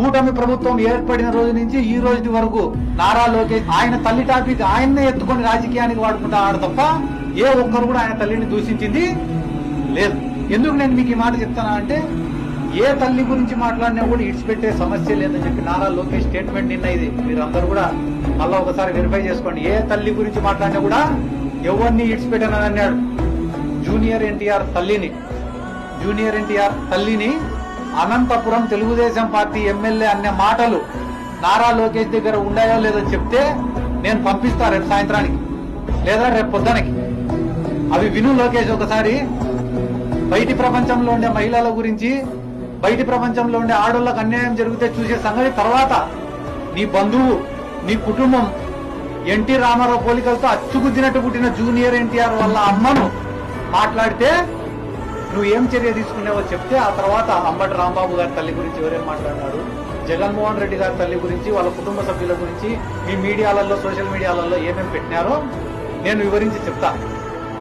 కూటమి ప్రభుత్వం ఏర్పడిన రోజు నుంచి ఈ రోజు వరకు నారా లోకేష్ ఆయన తల్లి టాపిక్ ఆయన్నే ఎత్తుకొని రాజకీయానికి వాడుకుంటాడు తప్ప ఏ ఒక్కరు కూడా ఆయన తల్లిని దూషించింది లేదు. ఎందుకు నేను మీకు ఈ మాట చెప్తానా అంటే, ఏ తల్లి గురించి మాట్లాడినా కూడా ఇడిచిపెట్టే సమస్య లేదని చెప్పి నారా లోకేష్ స్టేట్మెంట్ నిన్న ఇది మీరందరూ కూడా మళ్ళా ఒకసారి వెరిఫై చేసుకోండి. ఏ తల్లి గురించి మాట్లాడినా కూడా ఎవరిని ఇడిచిపెట్టానని అన్నాడు. జూనియర్ ఎన్టీఆర్ తల్లిని అనంతపురం తెలుగుదేశం పార్టీ ఎమ్మెల్యే అనే మాటలు నారా లోకేష్ దగ్గర ఉన్నాయో లేదో చెప్తే నేను పంపిస్తా రేపు సాయంత్రానికి లేదా రేపు పొద్దునకి. అవి విను లోకేష్ ఒకసారి. బయటి ప్రపంచంలో ఉండే మహిళల గురించి, బయటి ప్రపంచంలో ఉండే ఆడోళ్లకు అన్యాయం జరిగితే చూసే సంగతి తర్వాత నీ బంధువు, నీ కుటుంబం ఎన్టీ రామారావు పోలికలతో అచ్చుగుద్దినట్టు పుట్టిన జూనియర్ ఎన్టీఆర్ వాళ్ళ అమ్మను మాట్లాడితే నువ్వు ఏం చర్య తీసుకునేవో చెప్తే ఆ తర్వాత అంబటి రాంబాబు గారి తల్లి గురించి ఎవరేం మాట్లాడినాడు, జగన్మోహన్ రెడ్డి గారి తల్లి గురించి, వాళ్ళ కుటుంబ సభ్యుల గురించి మీ మీడియాలలో, సోషల్ మీడియాలలో ఏమేమి పెట్టినారో నేను వివరించి చెప్తా.